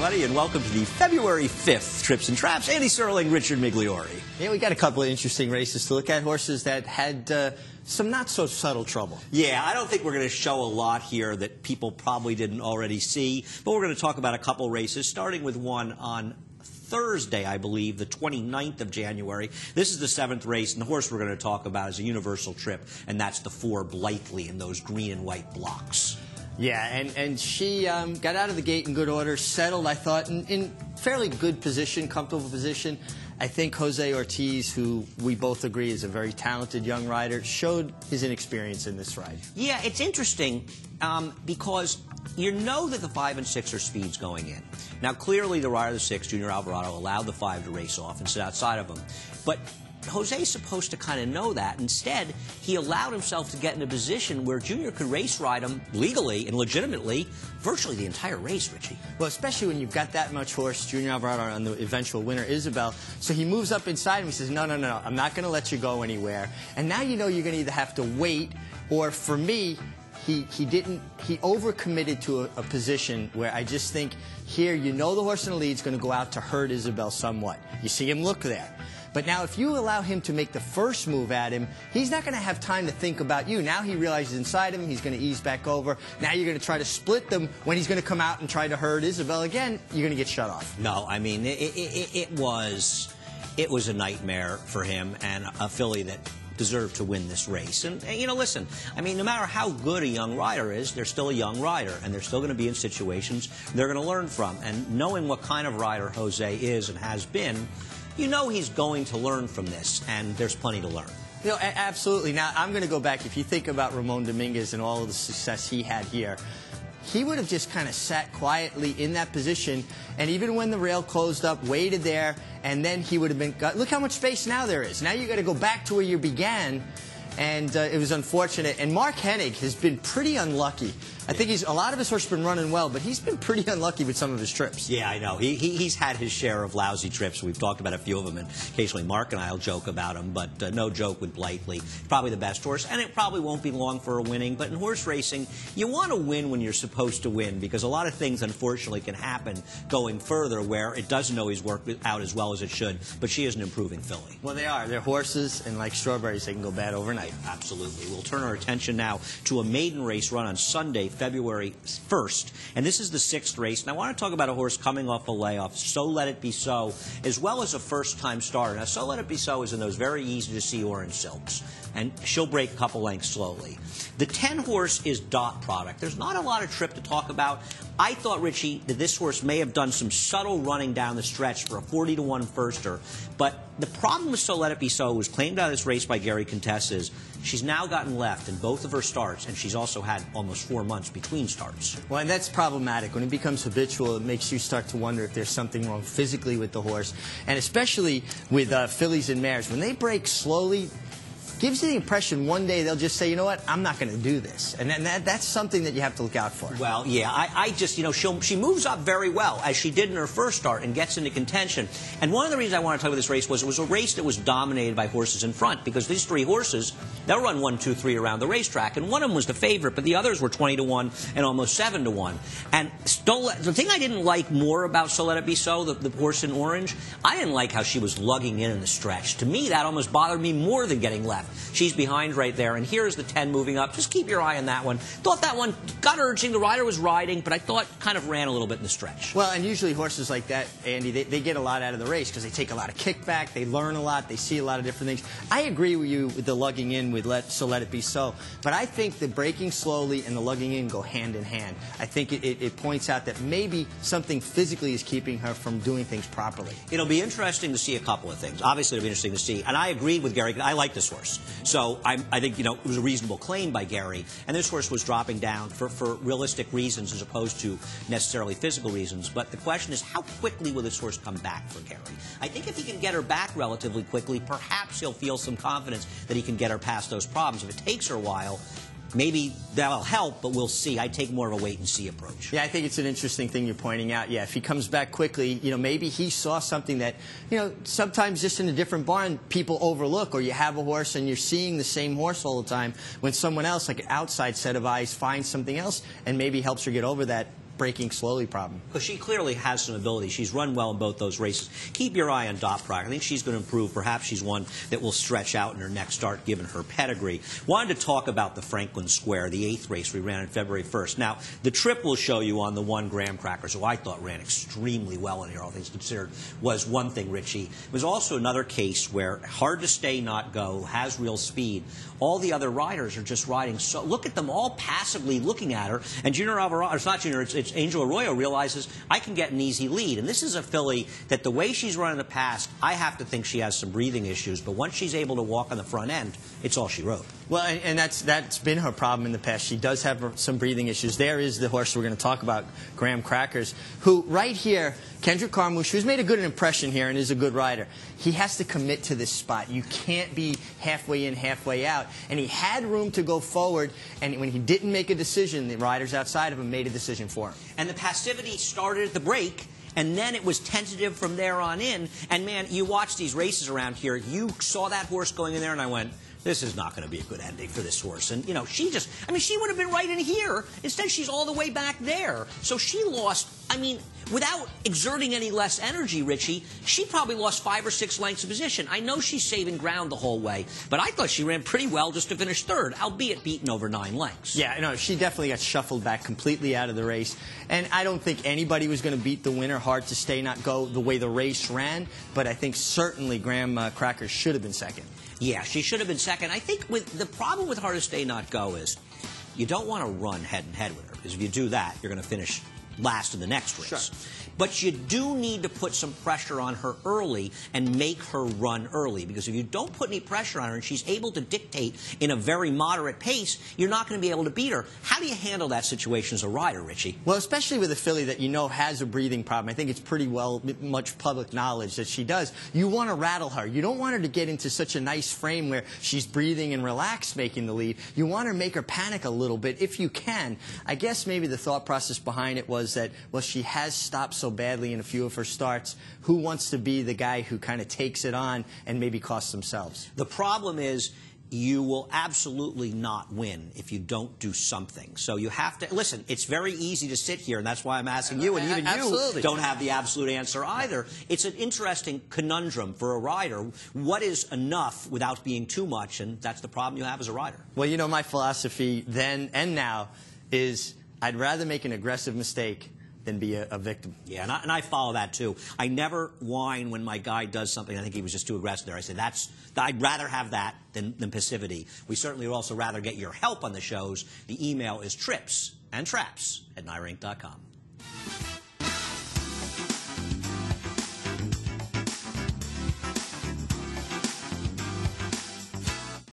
everybody, and welcome to the February 5th Trips and Traps. Andy Serling, Richard Migliore. Yeah, we got a couple of interesting races to look at. Horses that had some not-so-subtle trouble. Yeah, I don't think we're going to show a lot here that people probably didn't already see, but we're going to talk about a couple races, starting with one on Thursday, I believe, the 29th of January. This is the 7th race, and the horse we're going to talk about is a universal trip, and that's the 4 Blythley in those green and white blocks. Yeah, and she got out of the gate in good order, settled, I thought, in fairly good position, comfortable position. I think Jose Ortiz, who we both agree is a very talented young rider, showed his inexperience in this ride. Yeah, it's interesting because you know that the 5 and 6 are speeds going in. Now, clearly, the rider of the 6, Junior Alvarado, allowed the 5 to race off and sit outside of him. But Jose's supposed to kind of know that. Instead, he allowed himself to get in a position where Junior could race ride him legally and legitimately virtually the entire race, Richie. Well, especially when you've got that much horse, Junior Alvarado, on the eventual winner, Isabel. So he moves up inside him. He says, no, I'm not going to let you go anywhere. And now you know you're going to either have to wait, or for me, he overcommitted to a position where I just think here, you know the horse in the lead is going to go out to hurt Isabel somewhat. You see him look there. But now if you allow him to make the first move at him, he's not going to have time to think about you. Now he realizes inside him, he's going to ease back over. Now you're going to try to split them. When he's going to come out and try to hurt Isabel again, you're going to get shut off. No, I mean, it was a nightmare for him and a filly that deserved to win this race. And, you know, listen, I mean, no matter how good a young rider is, they're still a young rider, and they're still going to be in situations they're going to learn from. And knowing what kind of rider Jose is and has been, you know he's going to learn from this, and there's plenty to learn. You know, absolutely. Now, I'm going to go back. If you think about Ramon Dominguez and all of the success he had here, he would have just kind of sat quietly in that position, and even when the rail closed up, waited there, and then he would have been, look how much space now there is. Now you got to go back to where you began, and it was unfortunate. And Mark Hennig has been pretty unlucky. I think a lot of his horses have been running well, but he's been pretty unlucky with some of his trips. Yeah, I know. He's had his share of lousy trips. We've talked about a few of them, and occasionally Mark and I will joke about them, but no joke with Blythley. Probably the best horse, and it probably won't be long for a winning, but in horse racing, you want to win when you're supposed to win, because a lot of things, unfortunately, can happen going further where it doesn't always work out as well as it should, but she is an improving filly. Well, they are. They're horses, and like strawberries, they can go bad overnight. Absolutely. We'll turn our attention now to a maiden race run on Sunday, February 1st, and this is the 6th race. And I want to talk about a horse coming off a layoff, So Let It Be So, as well as a first-time starter. Now, So Let It Be So is in those very easy-to-see orange silks, and she'll break a couple lengths slowly. The 10 horse is Dot Product. There's not a lot of trip to talk about. I thought, Richie, that this horse may have done some subtle running down the stretch for a 40-to-1 firster, but the problem with So Let It Be So was claimed out of this race by Gary Contess is she's now gotten left in both of her starts, and she's also had almost 4 months between starts. Well, and that's problematic. When it becomes habitual, it makes you start to wonder if there's something wrong physically with the horse, and especially with fillies and mares. When they break slowly, gives you the impression one day they'll just say, you know what, I'm not going to do this. And that's something that you have to look out for. Well, yeah, I just, you know, she moves up very well, as she did in her first start, and gets into contention. And one of the reasons I want to talk about this race was it was a race that was dominated by horses in front, because these 3 horses, they'll run 1, 2, 3 around the racetrack, and one of them was the favorite, but the others were 20-to-1 and almost 7-to-1. And the thing I didn't like more about So Let It Be So, the horse in orange, I didn't like how she was lugging in the stretch. To me, that almost bothered me more than getting left. She's behind right there, and here's the 10 moving up. Just keep your eye on that one. Thought that one got urging. The rider was riding, but I thought kind of ran a little bit in the stretch. Well, and usually horses like that, Andy, they get a lot out of the race because they take a lot of kickback, they learn a lot, they see a lot of different things. I agree with you with the lugging in with So Let It Be So, but I think the breaking slowly and the lugging in go hand in hand. I think it points out that maybe something physically is keeping her from doing things properly. It'll be interesting to see a couple of things. Obviously, it'll be interesting to see, and I agreed with Gary. I like this horse. So I think, you know, it was a reasonable claim by Gary. And this horse was dropping down for realistic reasons as opposed to necessarily physical reasons. But the question is, how quickly will this horse come back for Gary? I think if he can get her back relatively quickly, perhaps he'll feel some confidence that he can get her past those problems. If it takes her a while, maybe that'll help, but we'll see. I take more of a wait-and-see approach. Yeah, I think it's an interesting thing you're pointing out. Yeah, if he comes back quickly, you know, maybe he saw something that, you know, sometimes just in a different barn people overlook, or you have a horse and you're seeing the same horse all the time when someone else, like an outside set of eyes, finds something else and maybe helps her get over that breaking slowly problem. Because she clearly has some ability. She's run well in both those races. Keep your eye on Dot Pryor. I think she's going to improve. Perhaps she's one that will stretch out in her next start, given her pedigree. Wanted to talk about the Franklin Square, the 8th race we ran on February 1st. Now, the trip we'll show you on the 1 Graham Crackers, who I thought ran extremely well in here, all things considered, was one thing, Richie. It was also another case where hard to stay, not go, has real speed. All the other riders are just riding so. Look at them all passively looking at her. And Junior Alvarado, it's not Junior, it's Angel Arroyo realizes I can get an easy lead. And this is a filly that the way she's run in the past, I have to think she has some breathing issues. But once she's able to walk on the front end, it's all she wrote. Well, and that's been her problem in the past. She does have some breathing issues. There is the horse we're going to talk about, Graham Crackers, who right here, Kendrick Carmouche, who's made a good impression here and is a good rider. He has to commit to this spot. You can't be halfway in, halfway out. And he had room to go forward, and when he didn't make a decision, the riders outside of him made a decision for him. And the passivity started at the break. And then it was tentative from there on in. And, man, you watch these races around here. You saw that horse going in there, and I went, this is not going to be a good ending for this horse. And, you know, she just, I mean, she would have been right in here. Instead, she's all the way back there. So she lost, I mean, without exerting any less energy, Richie, she probably lost 5 or 6 lengths of position. I know she's saving ground the whole way, but I thought she ran pretty well just to finish 3rd, albeit beaten over 9 lengths. Yeah, no, she definitely got shuffled back completely out of the race. And I don't think anybody was going to beat the winner, hard to stay, not go, the way the race ran. But I think certainly Graham Crackers should have been 2nd. Yeah, she should have been 2nd. I think with the problem with hard to stay, not go is you don't want to run head-to-head with her, because if you do that, you're going to finish last in the next race. Sure. But you do need to put some pressure on her early and make her run early, because if you don't put any pressure on her and she's able to dictate in a very moderate pace, you're not going to be able to beat her. How do you handle that situation as a rider, Richie? Well, especially with a filly that you know has a breathing problem. I think it's pretty much public knowledge that she does. You want to rattle her. You don't want her to get into such a nice frame where she's breathing and relaxed making the lead. You want to make her panic a little bit if you can. I guess maybe the thought process behind it was that, well, she has stopped so badly in a few of her starts. Who wants to be the guy who kind of takes it on and maybe costs themselves? The problem is you will absolutely not win if you don't do something. So you have to, listen, it's very easy to sit here, and that's why I'm asking you, and even you don't have the absolute answer either. It's an interesting conundrum for a rider. What is enough without being too much, and that's the problem you have as a rider. Well, you know, my philosophy then and now is I'd rather make an aggressive mistake than be a victim. Yeah, and I follow that too. I never whine when my guy does something. I think he was just too aggressive there. I say I'd rather have that than passivity. We certainly would also rather get your help on the shows. The email is trips and traps@NYRANK.com.